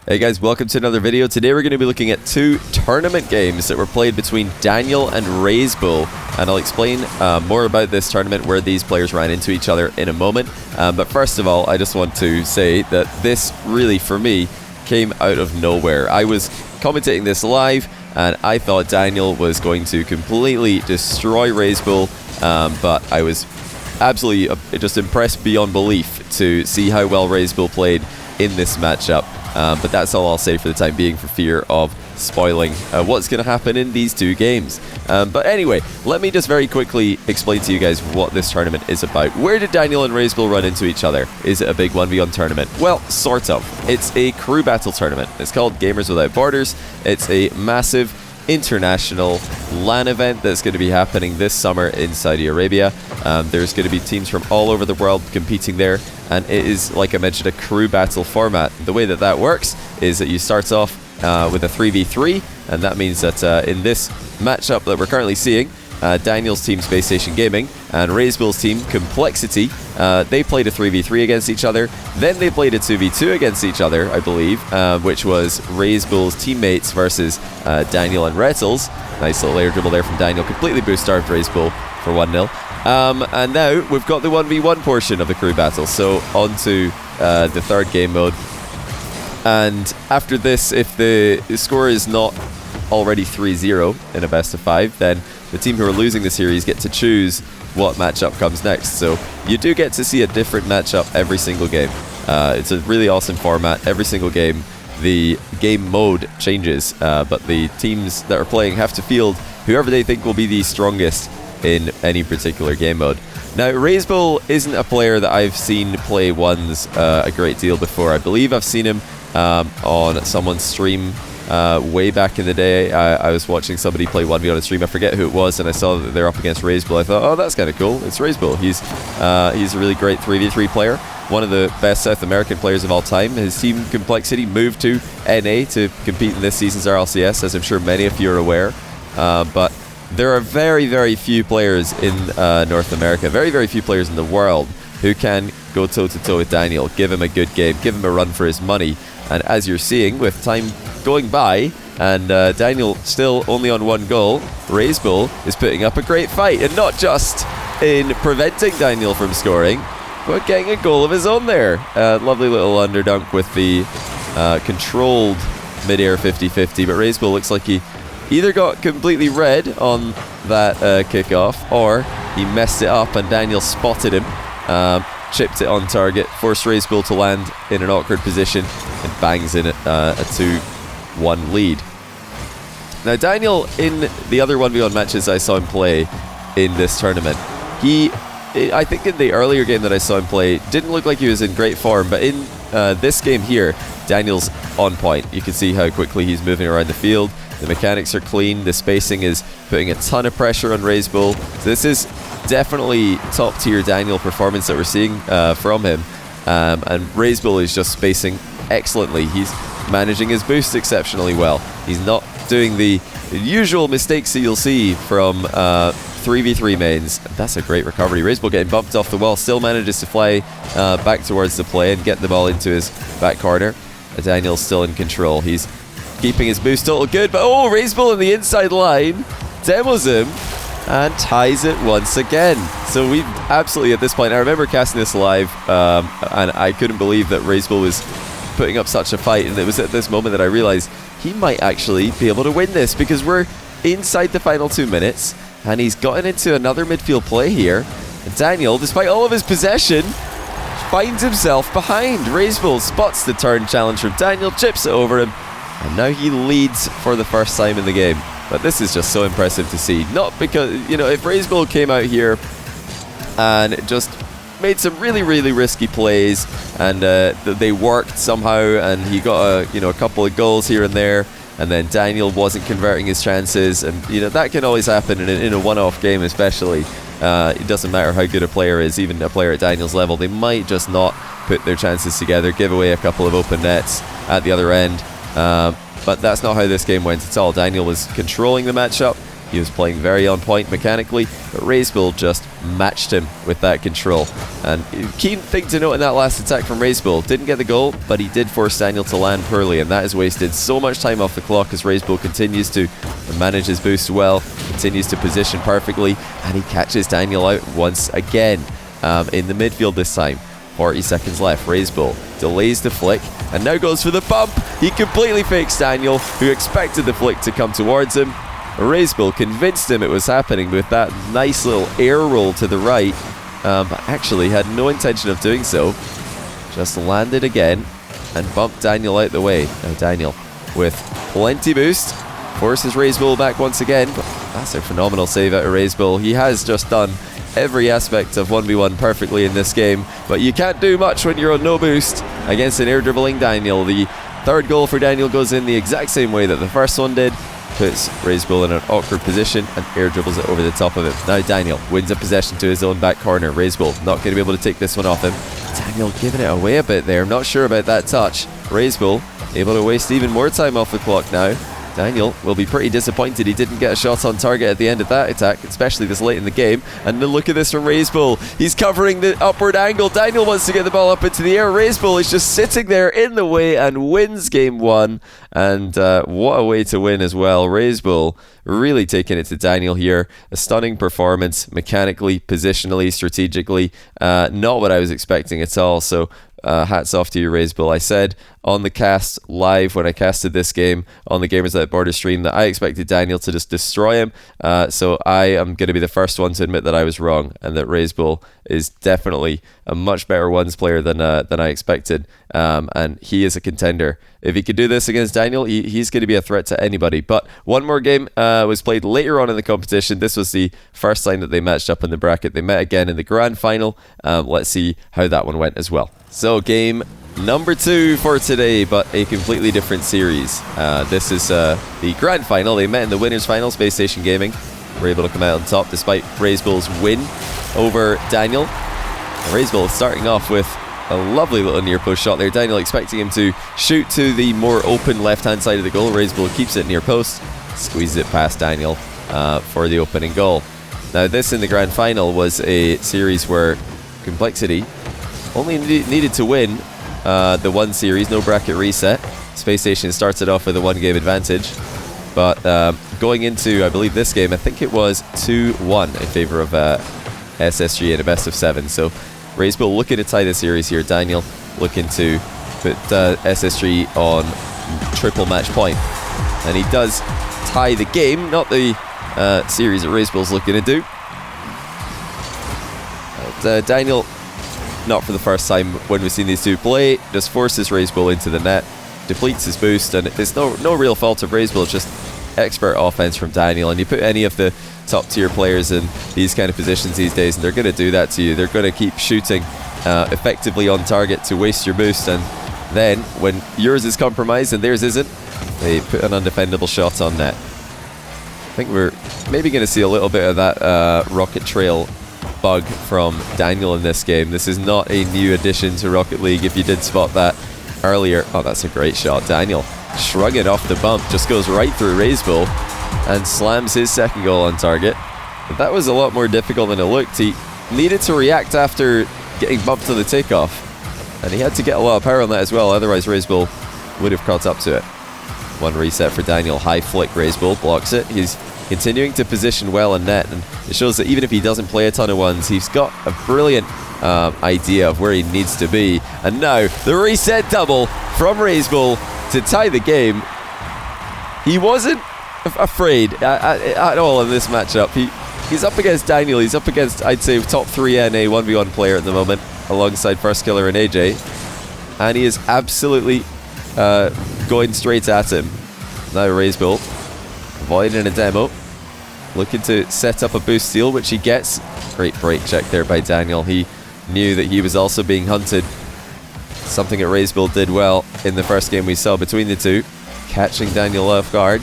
Hey guys, welcome to another video. Today we're going to be looking at two tournament games that were played between Daniel and Reysbull, and I'll explain more about this tournament, where these players ran into each other in a moment. But first of all, I just want to say that this really, for me, came out of nowhere. I was commentating this live, and I thought Daniel was going to completely destroy Reysbull, but I was absolutely just impressed beyond belief to see how well Reysbull played in this matchup. But that's all I'll say for the time being, for fear of spoiling what's going to happen in these two games. But anyway, let me just very quickly explain to you guys what this tournament is about. Where did Daniel and Reysbull run into each other? Is it a big 1v1 tournament? Well, sort of. It's a crew battle tournament. It's called Gamers Without Borders. It's a massive international LAN event that's going to be happening this summer in Saudi Arabia. There's going to be teams from all over the world competing there, and it is, like I mentioned, a crew battle format. The way that that works is that you start off with a 3v3, and that means that in this matchup that we're currently seeing, Daniel's team, Space Station Gaming, and Reysbull's team, Complexity, they played a 3v3 against each other. Then they played a 2v2 against each other, I believe, which was Reysbull's teammates versus Daniel and Retzels. Nice little air dribble there from Daniel, completely boost-starved Reysbull for 1-0. And now we've got the 1v1 portion of the crew battle, so on to the third game mode. And after this, if the score is not already 3-0 in a best of 5, then the team who are losing the series get to choose what matchup comes next. So you do get to see a different matchup every single game. It's a really awesome format. Every single game, the game mode changes, but the teams that are playing have to field whoever they think will be the strongest in any particular game mode. Now, Reysbull isn't a player that I've seen play ones a great deal before. I believe I've seen him on someone's stream way back in the day. I was watching somebody play 1v on a stream. I forget who it was, and I saw that they're up against Reysbull. I thought, oh, that's kind of cool. It's Reysbull. He's a really great 3v3 player. One of the best South American players of all time. His team, Complexity, moved to NA to compete in this season's RLCS, as I'm sure many of you are aware. But there are very, very few players in North America, very, very few players in the world who can go toe-to-toe with Daniel, give him a good game, give him a run for his money. And as you're seeing, with time going by, and Daniel still only on one goal, Reysbull is putting up a great fight, and not just in preventing Daniel from scoring, but getting a goal of his own there. Lovely little underdunk with the controlled mid-air 50-50, but Reysbull looks like he either got completely red on that kickoff, or he messed it up and Daniel spotted him, chipped it on target, forced Reysbull to land in an awkward position, and bangs in a 2-1 lead. Now, Daniel, in the other 1v1 matches I saw him play in this tournament, I think in the earlier game that I saw him play, didn't look like he was in great form, but in this game here, Daniel's on point. You can see how quickly he's moving around the field. The mechanics are clean. The spacing is putting a ton of pressure on Reysbull. So this is definitely top-tier Daniel performance that we're seeing from him. And Reysbull is just spacing excellently. He's managing his boost exceptionally well. He's not doing the usual mistakes that you'll see from 3v3 mains. That's a great recovery. Reysbull getting bumped off the wall, still manages to fly back towards the play and get the ball into his back corner. Daniel's still in control. He's keeping his boost total good, but oh, Reysbull in the inside line demos him and ties it once again. So we've absolutely, at this point, I remember casting this live, and I couldn't believe that Reysbull was putting up such a fight, and it was at this moment that I realized he might actually be able to win this, because we're inside the final 2 minutes, and he's gotten into another midfield play here. And Daniel, despite all of his possession, finds himself behind. Reysbull spots the turn challenge from Daniel, chips it over him, and now he leads for the first time in the game. But this is just so impressive to see. Not because, you know, if Reysbull came out here and just made some really, really risky plays, and they worked somehow, and he got a couple of goals here and there, and then Daniel wasn't converting his chances, and that can always happen in a one-off game, especially. It doesn't matter how good a player is, even a player at Daniel's level, they might just not put their chances together, give away a couple of open nets at the other end. But that's not how this game went at all. Daniel was controlling the matchup. He was playing very on point mechanically, but Reysbull just matched him with that control. And key thing to note in that last attack from Reysbull, didn't get the goal, but he did force Daniel to land poorly, and that has wasted so much time off the clock as Reysbull continues to manage his boost well, continues to position perfectly, and he catches Daniel out once again in the midfield this time. 40 seconds left. Reysbull delays the flick and now goes for the bump. He completely fakes Daniel, who expected the flick to come towards him. Reysbull convinced him it was happening with that nice little air roll to the right, but actually had no intention of doing so. Just landed again and bumped Daniel out the way. Now Daniel, with plenty boost, forces Reysbull back once again, but that's a phenomenal save out of Reysbull. He has just done every aspect of 1v1 perfectly in this game, but you can't do much when you're on no boost against an air dribbling Daniel. The third goal for Daniel goes in the exact same way that the first one did, puts Reysbull in an awkward position and air dribbles it over the top of him. Now Daniel wins a possession to his own back corner. Reysbull not going to be able to take this one off him. Daniel giving it away a bit there, I'm not sure about that touch. Reysbull able to waste even more time off the clock now. Daniel will be pretty disappointed he didn't get a shot on target at the end of that attack, especially this late in the game. And then look at this from Reysbull. He's covering the upward angle. Daniel wants to get the ball up into the air. Reysbull is just sitting there in the way and wins game one. And what a way to win as well. Reysbull really taking it to Daniel here. A stunning performance, mechanically, positionally, strategically. Not what I was expecting at all. So hats off to you, Reysbull. I said on the cast live when I casted this game on the Gamers Without Borders stream that I expected Daniel to just destroy him. So I am going to be the first one to admit that I was wrong and that Reysbull is definitely a much better ones player than I expected. And he is a contender. If he could do this against Daniel, he's going to be a threat to anybody. But one more game was played later on in the competition. This was the first time that they matched up in the bracket. They met again in the grand final. Let's see how that one went as well. So game number 2 for today, but a completely different series. This is the grand final. They met in the winners final. Space Station Gaming were able to come out on top despite Reysbull's win over Daniel. Reysbull starting off with a lovely little near post shot there. Daniel expecting him to shoot to the more open left hand side of the goal. Reysbull keeps it near post, squeezes it past Daniel for the opening goal. Now this in the grand final was a series where Complexity only needed to win the one series, no bracket reset. Space Station started off with a 1-game advantage, but going into, I believe, this game, I think it was 2-1 in favor of SSG in a best of 7. So Reysbull looking to tie the series here. Daniel looking to put SSG on triple match point, and he does tie the game, not the series that Reysbull's looking to do. But, Daniel, not for the first time when we've seen these two play, just forces Reysbull into the net, depletes his boost, and it's no real fault of Reysbull, just expert offense from Daniel. And you put any of the top tier players in these kind of positions these days and they're going to do that to you. They're going to keep shooting effectively on target to waste your boost, and then when yours is compromised and theirs isn't, they put an undefendable shot on net. I think we're maybe going to see a little bit of that Rocket Trail bug from Daniel in this game. This is not a new addition to Rocket League, if you did spot that earlier. Oh, that's a great shot. Daniel shrugging off the bump, just goes right through Reysbull and slams his second goal on target. But that was a lot more difficult than it looked. He needed to react after getting bumped to the takeoff, and he had to get a lot of power on that as well, otherwise Reysbull would have caught up to it. One reset for Daniel, high flick, Reysbull blocks it. He's continuing to position well in net, and it shows that even if he doesn't play a ton of ones, he's got a brilliant idea of where he needs to be. And now the reset double from Reysbull to tie the game. He wasn't afraid at all in this matchup. He's up against Daniel. He's up against, I'd say, top 3 NA 1v1 player at the moment, alongside First Killer and AJ, and he is absolutely going straight at him. Now Reysbull avoiding a demo, looking to set up a boost steal, which he gets. Great break check there by Daniel. He knew that he was also being hunted. Something that Reysbull did well in the first game we saw between the two, catching Daniel off guard.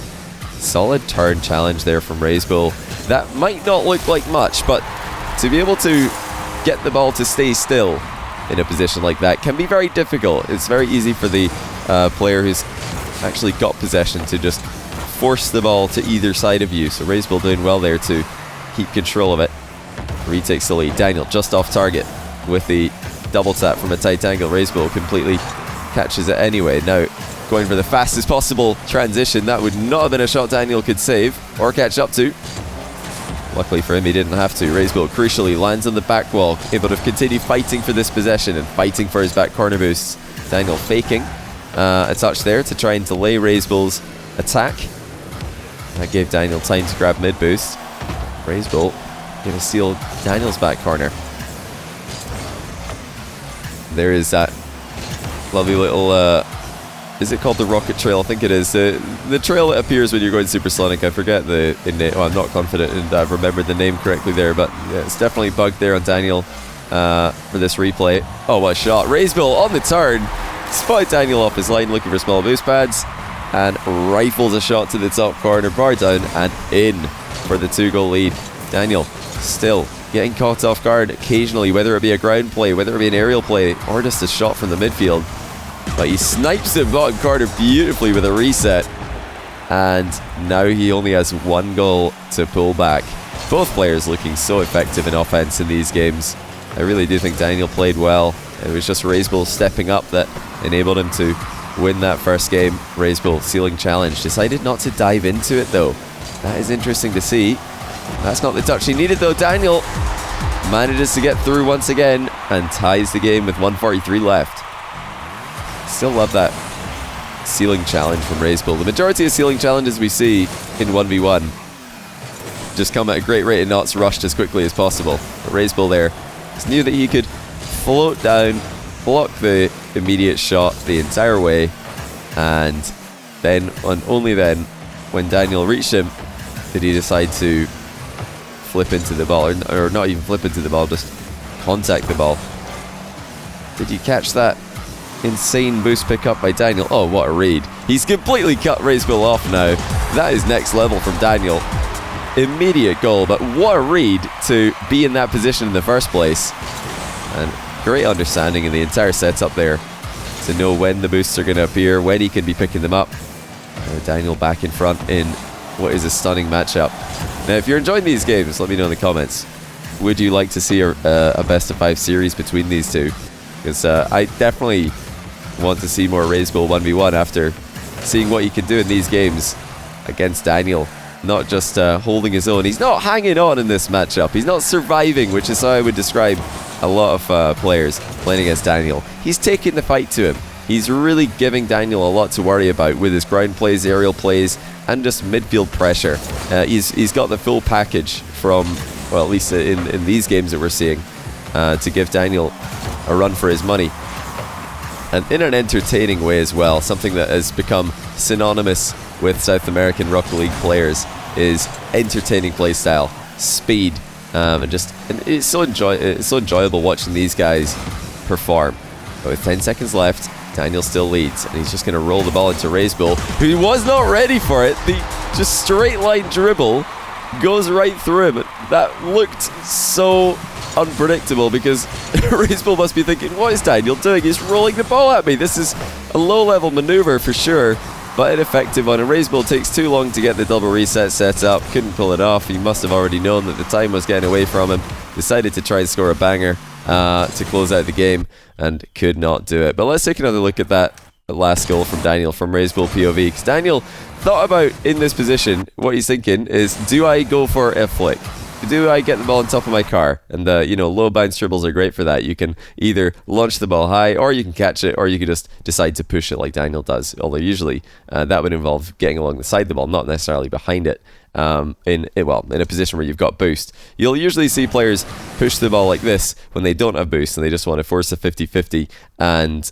Solid turn challenge there from Reysbull. That might not look like much, but to be able to get the ball to stay still in a position like that can be very difficult. It's very easy for the player who's actually got possession to just force the ball to either side of you. So Reysbull doing well there to keep control of it. retakes the lead. Daniel just off target with the double tap from a tight angle. Reysbull completely catches it anyway. Now going for the fastest possible transition. That would not have been a shot Daniel could save or catch up to. Luckily for him, he didn't have to. Reysbull crucially lands on the back wall, able to continue fighting for this possession and fighting for his back corner boosts. Daniel faking a touch there to try and delay Reysbull's attack. That gave Daniel time to grab mid boost. Reysbull going to seal Daniel's back corner. There is that lovely little, is it called the rocket trail? I think it is. The trail that appears when you're going supersonic. I forget the name. Well, I'm not confident and I've remembered the name correctly there, but yeah, it's definitely bugged there on Daniel for this replay. Oh, what a shot. Reysbull on the turn. Spotted Daniel off his line looking for small boost pads and rifles a shot to the top corner, bar down and in for the 2-goal lead. Daniel still getting caught off guard occasionally, whether it be a ground play, whether it be an aerial play, or just a shot from the midfield. But he snipes it bottom corner beautifully with a reset. And now he only has 1 goal to pull back. Both players looking so effective in offense in these games. I really do think Daniel played well. It was just Reysbull stepping up that enabled him to win that first game. Reysbull ceiling challenge. Decided not to dive into it though. That is interesting to see. That's not the touch he needed though. Daniel manages to get through once again and ties the game with 1:43 left. Still love that ceiling challenge from Reysbull. The majority of ceiling challenges we see in 1v1 just come at a great rate and not rushed as quickly as possible. But Reysbull there just knew that he could float down, block the immediate shot the entire way, and then, and only then, when Daniel reached him, did he decide to flip into the ball, or not even flip into the ball, just contact the ball. Did you catch that insane boost pickup by Daniel? Oh, what a read. He's completely cut Reysbull off now. That is next level from Daniel. Immediate goal, but what a read to be in that position in the first place. And great understanding in the entire setup there to know when the boosts are going to appear, when he can be picking them up. Daniel back in front in what is a stunning matchup. Now, if you're enjoying these games, let me know in the comments. Would you like to see a best of 5 series between these two? Because I definitely want to see more Reysbull 1v1 after seeing what he can do in these games against Daniel. Not just holding his own. He's not hanging on in this matchup. He's not surviving, which is how I would describe a lot of players playing against Daniel. He's taking the fight to him. He's really giving Daniel a lot to worry about with his ground plays, aerial plays, and just midfield pressure. He's got the full package from, well, at least in these games that we're seeing, to give Daniel a run for his money. And in an entertaining way as well. Something that has become synonymous with South American Rocket League players is entertaining playstyle, speed, and it's so enjoyable watching these guys perform. But with 10 seconds left, Daniel still leads, and he's just going to roll the ball into Reysbull, who was not ready for it. The just straight line dribble goes right through him. That looked so unpredictable because Reysbull must be thinking, what is Daniel doing? He's rolling the ball at me. This is a low-level maneuver for sure, but an effective one. And Reysbull takes too long to get the double reset set up. Couldn't pull it off. He must have already known that the time was getting away from him. Decided to try and score a banger to close out the game and could not do it. But let's take another look at that last goal from Daniel from Reysbull POV, because Daniel thought about, in this position, what he's thinking is, do I go for a flick? Do I get the ball on top of my car? And low bounce dribbles are great for that. You can either launch the ball high, or you can catch it, or you can just decide to push it like Daniel does. Although usually that would involve getting along the side of the ball, not necessarily behind it. In a position where you've got boost. You'll usually see players push the ball like this when they don't have boost and they just want to force a 50-50 and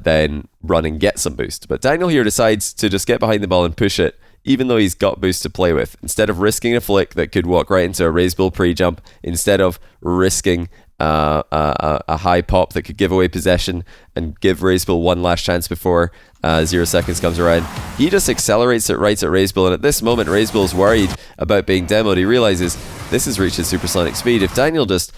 then run and get some boost. But Daniel here decides to just get behind the ball and push it, even though he's got boost to play with. Instead of risking a flick that could walk right into a Reysbull pre-jump, instead of risking a high pop that could give away possession and give Reysbull one last chance before 0 seconds comes around, he just accelerates it right at Reysbull. And at this moment, Reysbull's worried about being demoed. He realizes this has reached its supersonic speed. If Daniel just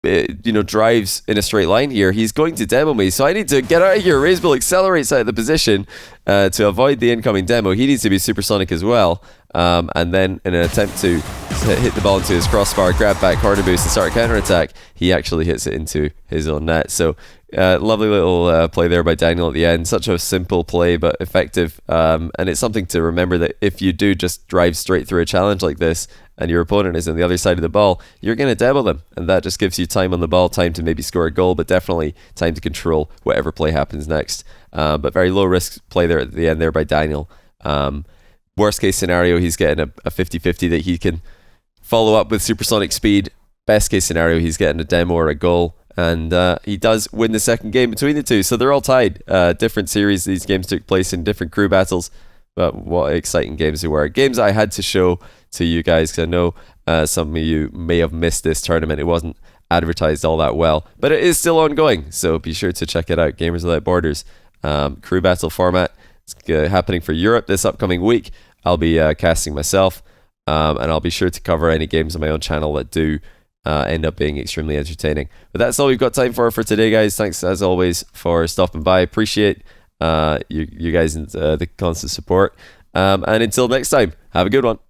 drives in a straight line here, he's going to demo me, so I need to get out of here. Reysbull accelerates out of the position to avoid the incoming demo. He needs to be supersonic as well, and then in an attempt to hit the ball into his crossbar, grab back corner boost and start a counter attack, he actually hits it into his own net. So lovely little play there by Daniel at the end. Such a simple play but effective, and it's something to remember that if you do just drive straight through a challenge like this and your opponent is on the other side of the ball, you're going to demo them, and that just gives you time on the ball, time to maybe score a goal, but definitely time to control whatever play happens next. But very low risk play there at the end there by Daniel. Worst case scenario, he's getting a 50-50 that he can follow up with supersonic speed. Best case scenario, he's getting a demo or a goal, and he does win the second game between the two. So they're all tied. Different series, these games took place in different crew battles, but what exciting games they were. Games I had to show to you guys, because I know some of you may have missed this tournament. It wasn't advertised all that well, but it is still ongoing, so be sure to check it out. Gamers Without Borders crew battle format. It's happening for Europe this upcoming week. I'll be casting myself, and I'll be sure to cover any games on my own channel that do end up being extremely entertaining. But that's all we've got time for today, guys. Thanks as always for stopping by. Appreciate you guys and the constant support. And until next time, have a good one.